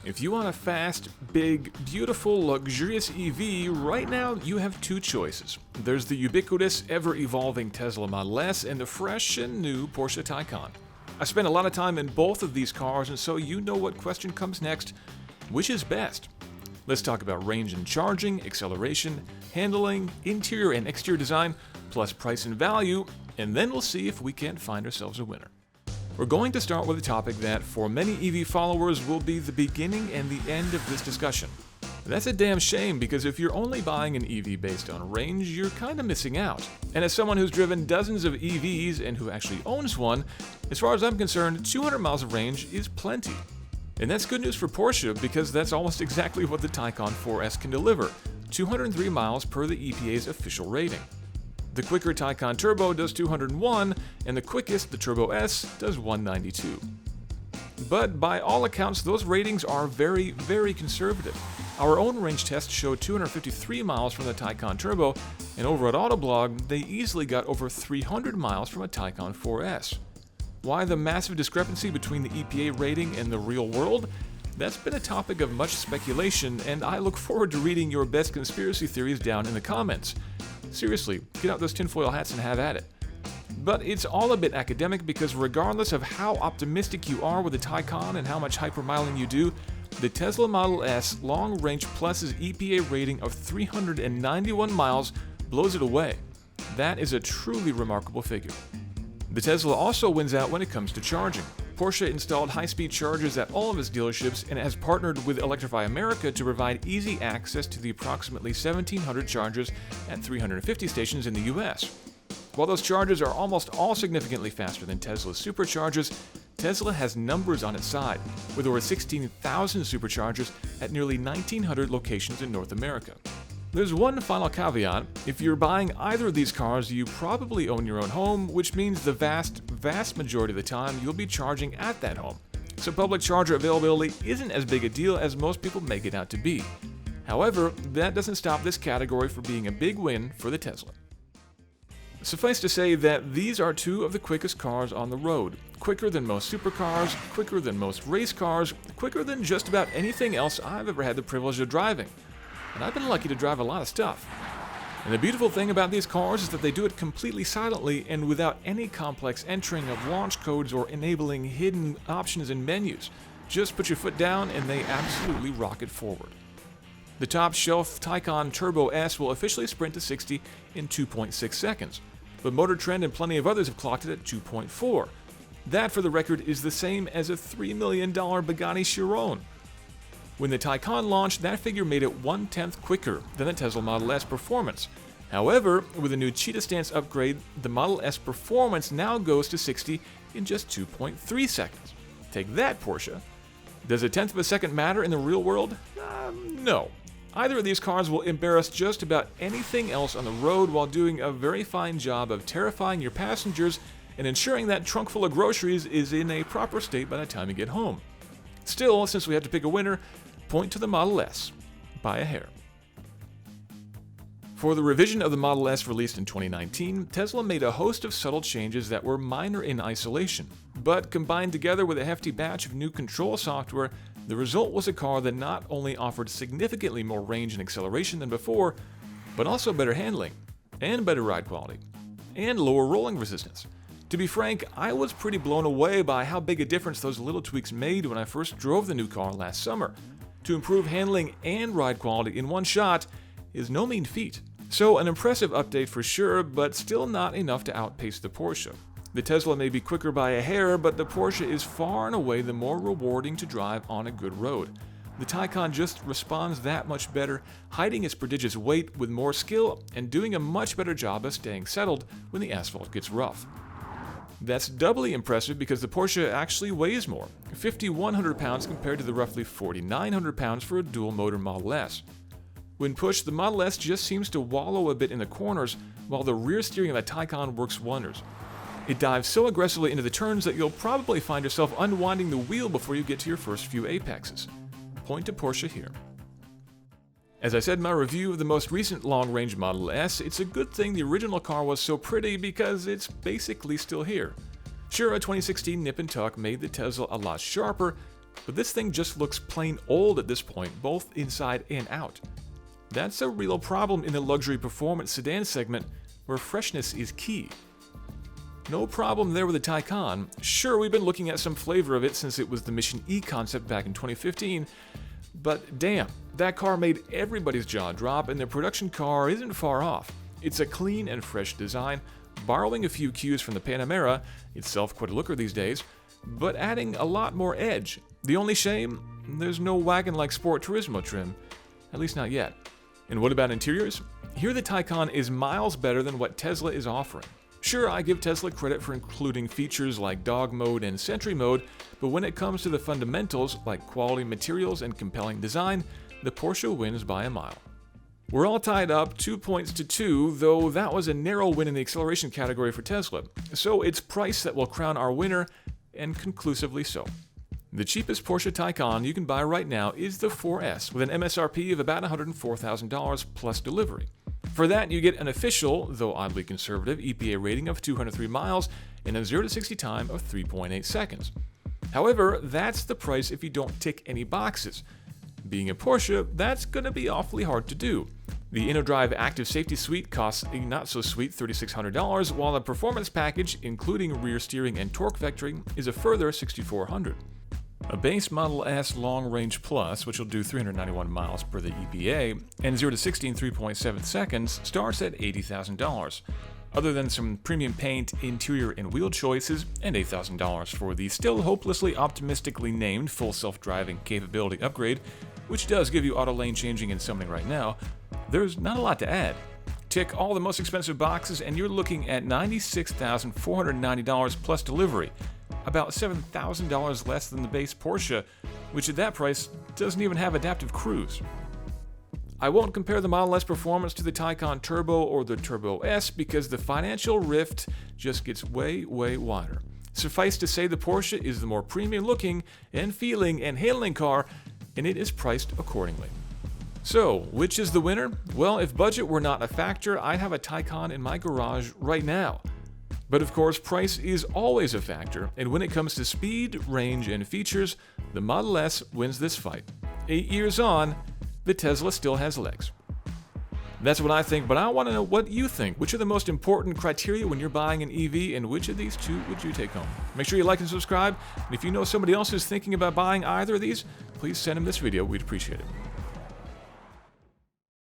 If you want a fast, big, beautiful, luxurious EV, right now you have two choices. There's the ubiquitous, ever-evolving Tesla Model S and the fresh and new Porsche Taycan. I spent a lot of time in both of these cars, and so you know what question comes next. Which is best? Let's talk about range and charging, acceleration, handling, interior and exterior design, plus price and value, and then we'll see if we can't find ourselves a winner. We're going to start with a topic that, for many EV followers, will be the beginning and the end of this discussion. That's a damn shame, because if you're only buying an EV based on range, you're kinda missing out. And as someone who's driven dozens of EVs and who actually owns one, as far as I'm concerned, 200 miles of range is plenty. And that's good news for Porsche, because that's almost exactly what the Taycan 4S can deliver, 203 miles per the EPA's official rating. The quicker Taycan Turbo does 201, and the quickest, the Turbo S, does 192. But by all accounts, those ratings are very, very conservative. Our own range test showed 253 miles from the Taycan Turbo, and over at Autoblog, they easily got over 300 miles from a Taycan 4S. Why the massive discrepancy between the EPA rating and the real world? That's been a topic of much speculation, and I look forward to reading your best conspiracy theories down in the comments. Seriously, get out those tinfoil hats and have at it. But it's all a bit academic, because regardless of how optimistic you are with the Taycan and how much hypermiling you do, the Tesla Model S Long Range Plus's EPA rating of 391 miles blows it away. That is a truly remarkable figure. The Tesla also wins out when it comes to charging. Porsche installed high-speed chargers at all of its dealerships and has partnered with Electrify America to provide easy access to the approximately 1,700 chargers at 350 stations in the US. While those chargers are almost all significantly faster than Tesla's superchargers, Tesla has numbers on its side, with over 16,000 superchargers at nearly 1,900 locations in North America. There's one final caveat. If you're buying either of these cars, you probably own your own home, which means the vast majority of the time you'll be charging at that home. So public charger availability isn't as big a deal as most people make it out to be. However, that doesn't stop this category from being a big win for the Tesla. Suffice to say that these are two of the quickest cars on the road. Quicker than most supercars, quicker than most race cars, quicker than just about anything else I've ever had the privilege of driving. And I've been lucky to drive a lot of stuff. And the beautiful thing about these cars is that they do it completely silently and without any complex entering of launch codes or enabling hidden options in menus. Just put your foot down and they absolutely rocket forward. The top shelf Taycan Turbo S will officially sprint to 60 in 2.6 seconds, but Motor Trend and plenty of others have clocked it at 2.4. That, for the record, is the same as a $3 million Bugatti Chiron. When the Taycan launched, that figure made it 1/10 quicker than the Tesla Model S Performance. However, with a new Cheetah Stance upgrade, the Model S Performance now goes to 60 in just 2.3 seconds. Take that, Porsche. Does a tenth of a second matter in the real world? No. Either of these cars will embarrass just about anything else on the road while doing a very fine job of terrifying your passengers and ensuring that trunk full of groceries is in a proper state by the time you get home. Still, since we had to pick a winner, point to the Model S, by a hair. For the revision of the Model S released in 2019, Tesla made a host of subtle changes that were minor in isolation, but combined together with a hefty batch of new control software, the result was a car that not only offered significantly more range and acceleration than before, but also better handling, and better ride quality, and lower rolling resistance. To be frank, I was pretty blown away by how big a difference those little tweaks made when I first drove the new car last summer. To improve handling and ride quality in one shot is no mean feat. So an impressive update for sure, but still not enough to outpace the Porsche. The Tesla may be quicker by a hair, but the Porsche is far and away the more rewarding to drive on a good road. The Taycan just responds that much better, hiding its prodigious weight with more skill and doing a much better job of staying settled when the asphalt gets rough. That's doubly impressive because the Porsche actually weighs more, 5,100 pounds compared to the roughly 4,900 pounds for a dual-motor Model S. When pushed, the Model S just seems to wallow a bit in the corners, while the rear steering of the Taycan works wonders. It dives so aggressively into the turns that you'll probably find yourself unwinding the wheel before you get to your first few apexes. Point to Porsche here. As I said in my review of the most recent long-range Model S, it's a good thing the original car was so pretty because it's basically still here. Sure, a 2016 nip and tuck made the Tesla a lot sharper, but this thing just looks plain old at this point, both inside and out. That's a real problem in the luxury performance sedan segment, where freshness is key. No problem there with the Taycan. Sure, we've been looking at some flavor of it since it was the Mission E concept back in 2015, but damn, that car made everybody's jaw drop, and the production car isn't far off. It's a clean and fresh design, borrowing a few cues from the Panamera, itself quite a looker these days, but adding a lot more edge. The only shame? There's no wagon-like Sport Turismo trim, at least not yet. And what about interiors? Here the Taycan is miles better than what Tesla is offering. Sure, I give Tesla credit for including features like dog mode and sentry mode, but when it comes to the fundamentals like quality materials and compelling design, the Porsche wins by a mile. We're all tied up 2 points to 2, though that was a narrow win in the acceleration category for Tesla, so it's price that will crown our winner, and conclusively so. The cheapest Porsche Taycan you can buy right now is the 4S, with an MSRP of about $104,000 plus delivery. For that, you get an official, though oddly conservative, EPA rating of 203 miles and a 0 to 60 time of 3.8 seconds. However, that's the price if you don't tick any boxes. Being a Porsche, that's gonna be awfully hard to do. The InnoDrive Active Safety Suite costs a not-so-sweet $3,600, while the performance package, including rear steering and torque vectoring, is a further $6,400. A base Model S Long Range Plus, which will do 391 miles per the EPA, and 0 to 60 in 3.7 seconds, starts at $80,000. Other than some premium paint, interior, and wheel choices, and $8,000 for the still hopelessly optimistically named full self-driving capability upgrade, which does give you auto lane changing and summoning right now, there's not a lot to add. Tick all the most expensive boxes and you're looking at $96,490 plus delivery, about $7,000 less than the base Porsche, which at that price doesn't even have adaptive cruise. I won't compare the Model S performance to the Taycan Turbo or the Turbo S because the financial rift just gets way wider. Suffice to say the Porsche is the more premium looking and feeling and handling car, and it is priced accordingly. So, which is the winner? Well, if budget were not a factor, I'd have a Taycan in my garage right now. But of course, price is always a factor, and when it comes to speed, range, and features, the Model S wins this fight. 8 years on, the Tesla still has legs. That's what I think, but I want to know what you think. Which are the most important criteria when you're buying an EV, and which of these two would you take home? Make sure you like and subscribe, and if you know somebody else who's thinking about buying either of these, please send them this video. We'd appreciate it.